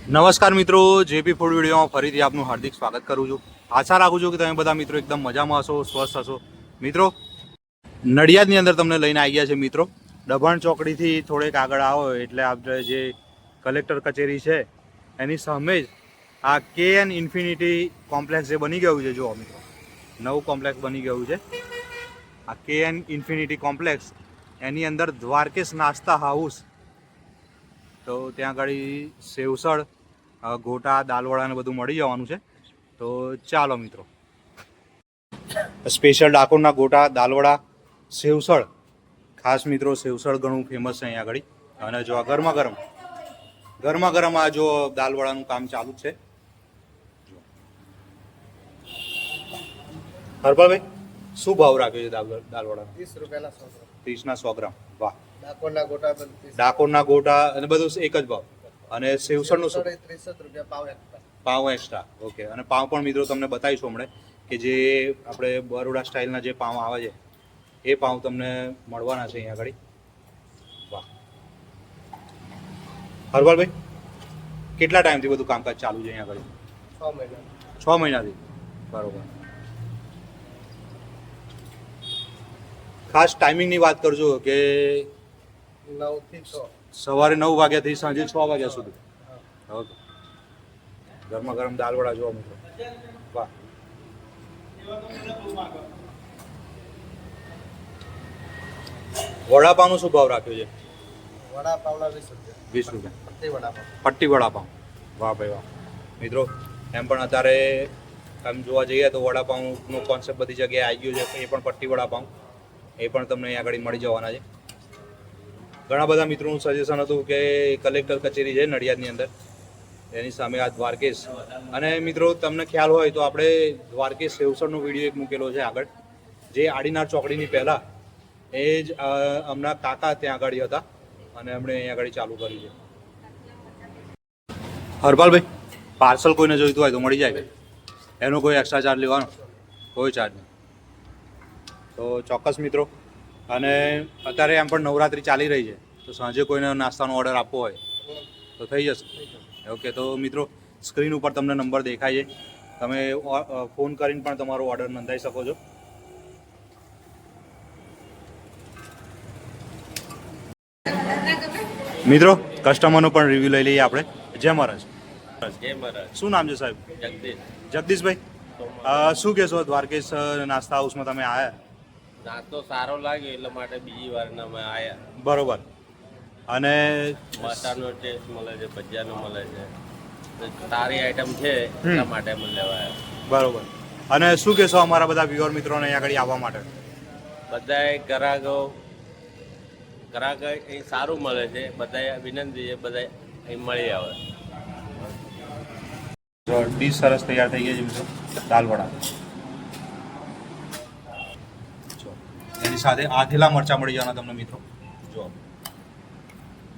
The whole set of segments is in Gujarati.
નમસ્કાર મિત્રો, જેપી ફૂડ વિડીયોમાં ફરીથી આપનું હાર્દિક સ્વાગત કરું છું. આશા રાખું છું કે તમે બધા મિત્રો એકદમ મજામાં હશો, સ્વસ્થ હશો. મિત્રો, નડિયાદની અંદર તમને લઈને આવી ગયા છે મિત્રો. દબાણ ચોકડીથી થોડેક આગળ આવો એટલે આપણે જે કલેક્ટર કચેરી છે એની સામે જ આ KN ઇન્ફિનિટી કોમ્પ્લેક્સ જે બની ગયું છે. જુઓ મિત્રો, નવું કોમ્પ્લેક્સ બની ગયું છે આ KN ઇન્ફિનિટી કોમ્પ્લેક્સ. એની અંદર દ્વારકેશ નાસ્તા હાઉસ, તો ત્યાં આગળ સેવસળ, ગોટા, દાલવડા ને બધું મળી જવાનું છે. તો ચાલો મિત્રો, સ્પેશિયલ ડાકોરના ગોટા, દાલવડા, સેવસળ, ખાસ મિત્રો સેવસળ ઘણું ફેમસ છે અહીંયા આગળ. અને જો આ ગરમા ગરમ આ જો દાલવડાનું કામ ચાલુ છે. હરપાલભાઈ, શું ભાવ રાખ્યો છે દાલવડા? 30 રૂપિયાના 100 ગ્રામ. 30 ના 100 ગ્રામ. વાહ. ડાકોરના ગોટા અને બધું એક જ ભાવ. અને સેવસળનું શું? 63 રૂપિયા પાવ એક્સ્ટ્રા. પાવ એક્સ્ટ્રા. ઓકે. અને પાવ પણ મિત્રો તમને બતાવીશું હમણાં કે જે આપણે બરોડા સ્ટાઇલના જે પાવ આવે છે એ પાવ તમને મળવાના છે અહીંયા આગળ. વાહ. હરપાલભાઈ, કેટલા ટાઈમથી બધું કામકાજ ચાલુ છે અહીંયા આગળ? 6 મહિના. 6 મહિનાથી. બરોબર. ખાસ ટાઈમિંગની વાત કરજો કે 9 થી 6. સવારે 9 વાગ્યાથી સાંજે 6 વાગ્યા સુધી. ઓકે. ગરમા ગરમ દાલવડા જોવા મિત્રો. વાહ. વડાપાવનો શું ભાવ રાખ્યો છે? વડાપાવના 20 રૂપિયા. 20 રૂપિયા. પટ્ટી વડાપાવ. પટ્ટી વડાપાવ. વાહ ભાઈ વાહ. મિત્રો, એમ પણ અત્યારે આમ જોવા જઈએ તો વડાપાવનો કોન્સેપ્ટ બધી જગ્યાએ આવી ગયો છે. એ પણ પટ્ટી વડાપાવ, એ પણ તમને અહીંયા આગળ મળી જવાના છે. ઘણા બધા મિત્રોનું સજેશન હતું કે કલેક્ટર કચેરી છે નડિયાદની અંદર, એની સામે આ દ્વારકેશ. અને મિત્રો તમને ખ્યાલ હોય તો આપણે દ્વારકેશ સેવસળનો વિડીયો એક મૂકેલો છે આગળ, જે આડીનાર ચોકડીની પહેલાં. એ જ હમણાં કાકા ત્યાં આગળ હતા અને એમણે અહીંયા આગળ ચાલુ કર્યું છે. હરપાલભાઈ, પાર્સલ કોઈને જોઈતું હોય તો મળી જાય? એનો કોઈ એક્સ્ટ્રા ચાર્જ લેવાનો? કોઈ ચાર્જ નહીં. તો ચોક્કસ મિત્રો. અને અત્યારે એમ પણ નવરાત્રિ ચાલી રહી છે, તો સાંજે કોઈને નાસ્તાનો ઓર્ડર આપવો હોય તો થઈ જશે. ઓકે. તો મિત્રો, સ્ક્રીન ઉપર તમને નંબર દેખાય છે, તમે ફોન કરીને પણ તમારો ઓર્ડર નોંધાવી શકો છો. મિત્રો, કસ્ટમરનો પણ રિવ્યુ લઈ લઈએ આપણે. જય મહારાજ. જય મહારાજ. શું નામ છે સાહેબ? જગદીશ. જગદીશભાઈ, શું કહેશો? દ્વારકેશ નાસ્તા હાઉસમાં તમે આવ્યા? નાસ્તો સારો લાગ્યો એટલે માટે બીજી વાર અમે આયા. બરોબર. અને મસાનો ટેસ્ટ મળે છે, ભજીયાનો મળે છે, સારી આઈટમ છે એટલા માટે અમે લેવા આવ્યા. બરોબર. અને શું કહેશો અમારા બધા વ્યુઅર મિત્રોને અહીંયા આગળ આવવા માટે? બધાએ ગ્રાહક અહીં સારું મળે છે. બધાએ વિનંતી છે બધા અહીં મળી આવે. ડીશ સરસ તૈયાર થઈ ગઈ છે મિત્રો, દાલવડા. એની સાથે આથેલા મરચાં મળી જવાના તમને મિત્રો. જો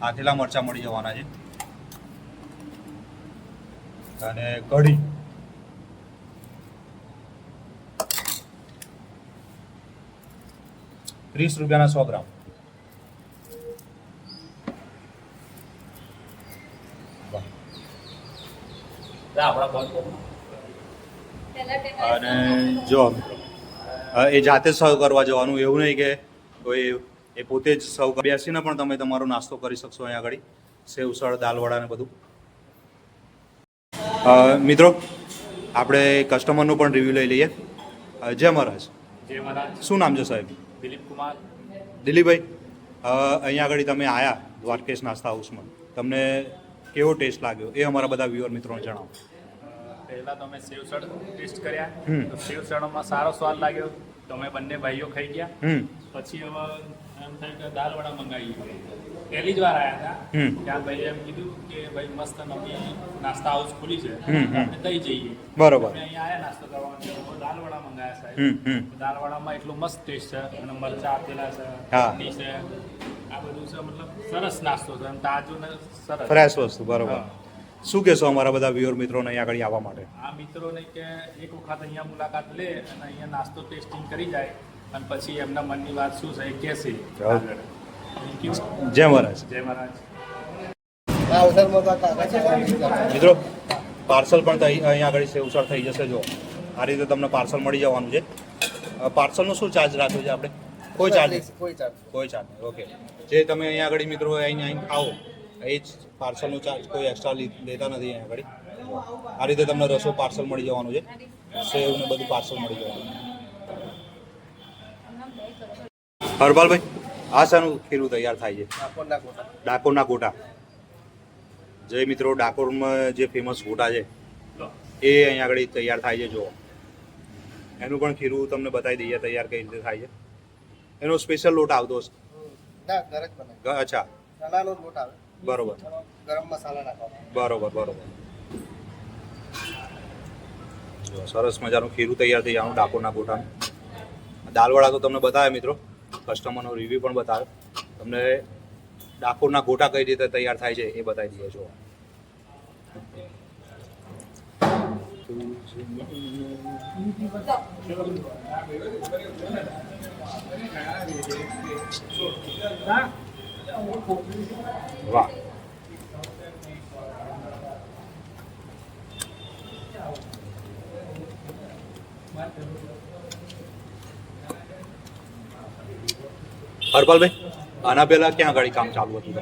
આથેલા મરચાં મળી જવાના છે. અને કઢી. ₹30 100 ગ્રામ. અને જો મિત્રો, એ જાતે જ સર્વ કરવા જવાનું, એવું નહીં કે કોઈ એ પોતે જ સર્વ બેસીને પણ તમે તમારો નાસ્તો કરી શકશો અહીંયા આગળ. સેવસળ, દાલવડા ને બધું. મિત્રો, આપણે કસ્ટમરનો પણ રિવ્યૂ લઈ લઈએ. જય મહારાજ. જય મહારાજ. શું નામ છે સાહેબ? દિલીપ કુમાર. દિલીપભાઈ, અહીંયા આગળ તમે આવ્યા દ્વારકેશ નાસ્તા હાઉસમાં, તમને કેવો ટેસ્ટ લાગ્યો એ અમારા બધા વ્યુઅર મિત્રોને જણાવો. પહેલા તો અમે સેવસળ ટેસ્ટ કર્યા, તો સેવસળમાં સારો સ્વાદ લાગ્યો તો અમે બંને ભાઈઓ ખાઈ ગયા. પછી હવે એમ થયું કે દાલવડા મંગાવી. પહેલી જ વાર આવ્યા હતા ત્યાં ભાઈએ એમ કીધું કે ભાઈ મસ્ત નવી નાસ્તા હાઉસ ખુલી છે, આપણે તઈ જઈએ. બરોબર. અમે અહીંયા આવ્યા નાસ્તો કરવા, દાલવડા મંગાવ્યા સાહેબ. દાલવડામાં એટલું મસ્ત ટેસ્ટ છે અને મરચા આપેલા છે, ચટણી છે, આ બધું છે. મતલબ સરસ નાસ્તો છે, તાજું ને સરસ ફ્રેશ વસ્તુ. બરોબર. શું કહેશો અમારા બધા વ્યુઅર મિત્રોને અહીંયા આગળ આવવા માટે? આ મિત્રોને કે એક વખત અહીંયા મુલાકાત લે અને અહીંયા નાસ્તો ટેસ્ટિંગ કરી જાય અને પછી એમના મનની વાત શું છે એ કહેશે. જય મહારાજ. જય મહારાજ. પાર્સલમાં તો કાકા મિત્રો પાર્સલ પણ અહીંયા આગળ સેવસળ થઈ જશે. જો આ રીતે તમને પાર્સલ મળી જવાનું છે. પાર્સલનો શું ચાર્જ રાખ્યો છે આપણે? કોઈ ચાર્જ નહીં. કોઈ ચાર્જ કોઈ ચાર્જ નહીં. ઓકે, જે તમે અહીંયા આગળ મિત્રો આવીને ખાઓ એ જ પાર્સલનો ચાર્જ કોઈ એક્સ્ટ્રા લેતા નથી અહીંયા આગળ. આ રીતે તમને રસો પાર્સલ મળી જવાનું છે. સેવ ને બધું પાર્સલ મળી જવાનું. હરપાલભાઈ, આ શાનું ખીરું તૈયાર થાય છે? ડાકોરના ગોટા. ડાકોરના ગોટા. જે મિત્રો ડાકોરમાં જે ફેમસ ગોટા છે એ અહીંયા આગળ તૈયાર થાય છે. જુઓ, એનું પણ ખીરું તમને બતાવી દઈએ તૈયાર કઈ રીતે થાય છે. એનો સ્પેશિયલ લોટ આવતો હશે? ના, ઘરે જ બનાવે. અચ્છા, ચણાનો લોટ આવે. બરોબર ગરમ મસાલા નાખવાનો. બરોબર. જો સરસ મજાનું ખીરું તૈયાર થઈ જવાનું ડાકોરના ગોટાનું. દાલવડા તો તમને બતાવે મિત્રો, કસ્ટમરનો રિવ્યુ પણ બતાવે. તમને ડાકોરના ગોટા કઈ રીતે તૈયાર થાય છે એ બતાવી દઈએ. જો વાહ, હરપાલભાઈ, આના પહેલા ક્યાં આગળ કામ ચાલુ હતું?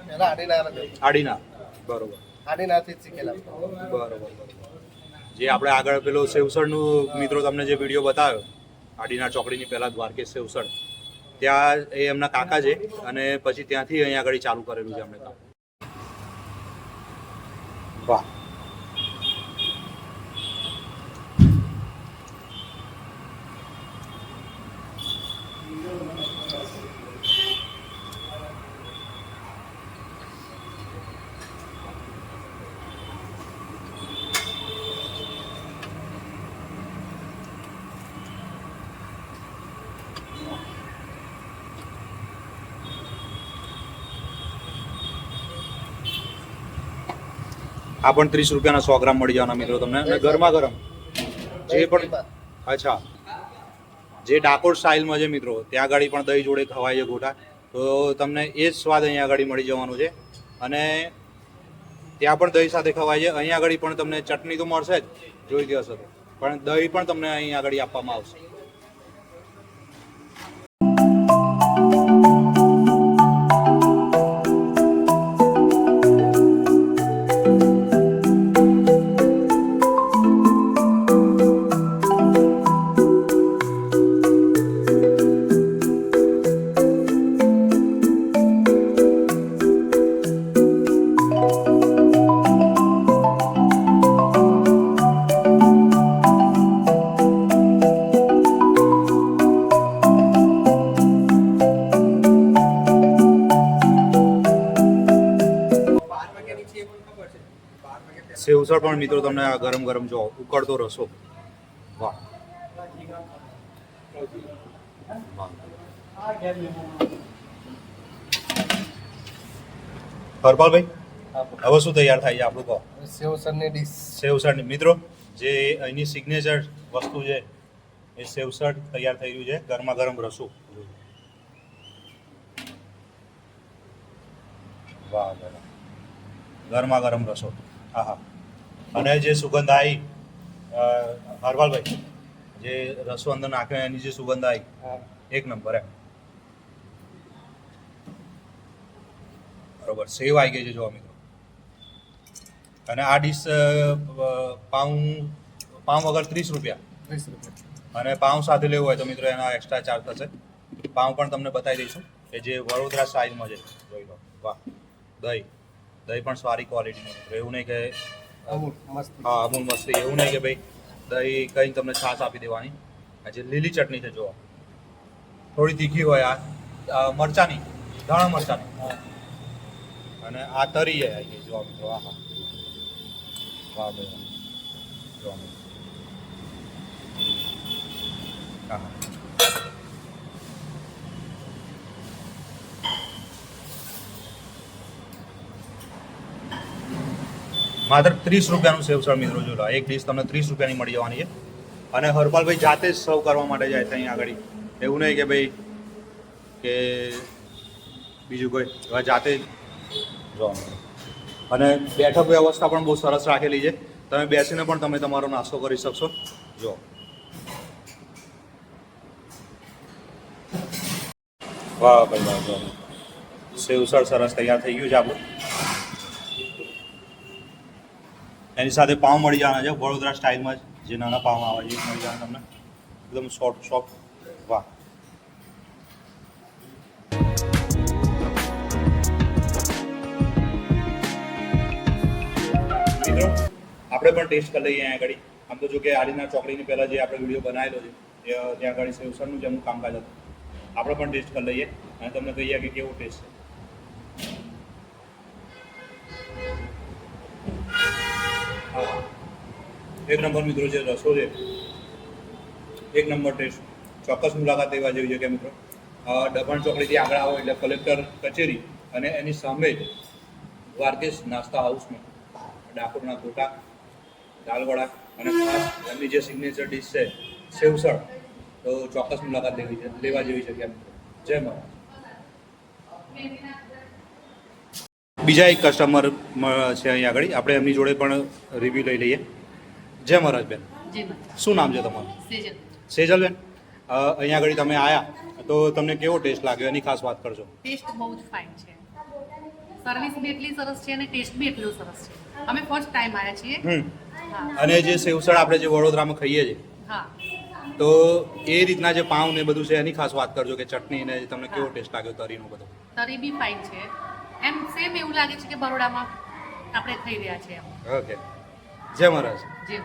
પહેલા આડીનાર જ હતું. આડીના. બરોબર આડીનારથી જ શીખેલા. બરોબર. જે આપણે આગળ પેલો સેવસળનું મિત્રો તમને જે વિડીયો બતાવ્યો આડીના ચોકડીની પહેલા દ્વારકેશ સેવસળ, ત્યાં એ એમના કાકા છે અને પછી ત્યાંથી અહીંયા આગળ ચાલુ કરેલું છે એમણે કામ. વાહ, આ પણ 30 રૂપિયાના 100 ગ્રામ મળી જવાના મિત્રો તમને. અને ગરમા ગરમ જે પણ, અચ્છા, જે ડાકોર સ્ટાઇલમાં છે મિત્રો, ત્યાં આગળ પણ દહીં જોડે ખવાય છે ગોટા. તો તમને એ જ સ્વાદ અહીંયા આગળ મળી જવાનું છે. અને ત્યાં પણ દહીં સાથે ખવાય છે. અહીંયા આગળ પણ તમને ચટણી તો મળશે જ, જોઈ દો હશો તો, પણ દહીં પણ તમને અહીંયા આગળ આપવામાં આવશે. સેવસળ પણ મિત્રો તમને આ ગરમ ગરમ જો ઉકળતો રસો. વાહ, હરપાલભાઈ, હવે શું તૈયાર થાય છે આપણું? કહો. સેવસળની ડીશ. સેવસળ મિત્રો, જે અહીંની સિગ્નેચર વસ્તુ છે એ સેવસળ તૈયાર થઈ રહ્યું છે. ગરમા ગરમ રસો. વાહ, ગરમા ગરમ રસો. હા હા. અને જે સુગંધ આવી હરપાલભાઈ, જે રસો અંદર નાખ્યો એની જે સુગંધ આવી, એક નંબર. એમ બરોબર. સેવ આવી ગઈ છે જો મિત્રો. અને આ ડીશ પાઉં વગર 30 રૂપિયા. 30 રૂપિયા. અને પાઉં સાથે લેવું હોય તો મિત્રો એના એક્સ્ટ્રા ચાર્જ થશે. પાઉં પણ તમને બતાવી દઈશું કે જે વડોદરા સ્ટાઇલમાં છે. જોઈ લો. વાહ, દહીં પણ સારી ક્વોલિટીનું મિત્રો. એવું નહીં કે અમૂલ મસ્ત. હા, અમૂલ મસ્તી. એવું નહીં કે ભાઈ દહીં કંઈ તમને છાશ આપી દેવાની. આ જે લીલી ચટણી છે જુઓ, થોડી તીખી હોય. આ મરચાની, ધાણા મરચાની. અને આ તરી આવી ગઈ જો મિત્રો. હા હા, વાહ ભાઈ, જો હા હા. માત્ર 30 રૂપિયાનું સેવસળ મિત્રો. જો એક ડીશ તમને 30 રૂપિયાની મળી જવાની છે. અને હરપાલભાઈ જાતે જ સર્વ કરવા માટે જાય છે અહીંયા આગળ. એવું નહીં કે ભાઈ કે બીજું કોઈ, જાતે જ જો અને બેઠક વ્યવસ્થા પણ બહુ સરસ રાખેલી છે. તમે બેસીને પણ તમે તમારો નાસ્તો કરી શકશો. જો વાહ ભાઈ વાહ, જો સેવસળ સરસ તૈયાર થઈ ગયું છે આપણું. એની સાથે પાઉં મળી જવાના છે વડોદરા સ્ટાઇલમાં જ, જે નાના પાઉં આવે છે એ મળી જવાના તમને, એકદમ સોફ્ટ. વાહ. મિત્રો આપણે પણ ટેસ્ટ કરી લઈએ અહીંયા આગળ. આમ તો જો કે આડીના ચોકડીની પહેલાં જે આપણે વિડીયો બનાવેલો છે ત્યાં આગળ સેવસળનું જ એમનું કામકાજ હતું. આપણે પણ ટેસ્ટ કરી લઈએ અને તમને કહીએ કે કેવો ટેસ્ટ છે. એક નંબર મિત્રો, જે રસો છે એક નંબર ટેસ્ટ. ચોક્કસ મુલાકાત લેવા જેવી છે કે મિત્રો દબાણ ચોકડીથી આગળ આવો એટલે કલેક્ટર કચેરી અને એની સામે જ દ્વારકેશ નાસ્તા હાઉસમાં ડાકોરના ગોટા, દાલવડા અને ખાસ એમની જે સિગ્નેચર ડિશ છે સેવસળ, તો ચોક્કસ મુલાકાત લેવા જેવી છે કે મિત્રો. જય મહારાજ. બીજા એક કસ્ટમર છે અહીંયા આગળ, આપણે એમની જોડે પણ રિવ્યૂ લઈ લઈએ. જય મહારાજ બેન, શું નામ છે તમારું? સેજલ બેન, અહીંયા આગળ તમે આવ્યા તો તમને કેવો ટેસ્ટ લાગ્યો એની ખાસ વાત કરજો. ટેસ્ટ બહુ જ ફાઇન છે, સર્વિસ બી એટલી સરસ છે અને ટેસ્ટ બી એટલું સરસ છે. અમે ફર્સ્ટ ટાઈમ આવ્યા છીએ. હા. અને જે સેવસળ આપણે જે વડોદરામાં ખાઈએ છીએ હા, તો એ રીતના જે પાઉં ને બધું છે એની ખાસ વાત કરજો કે ચટણી ને તમને કેવો ટેસ્ટ લાગ્યો તરીનો બધો. તરી બી ફાઇન છે, એમ સેમ એવું લાગે છે કે બરોડામાં આપણે ખાઈ રહ્યા છીએ એમ. ઓકે, જય મહારાજ. જે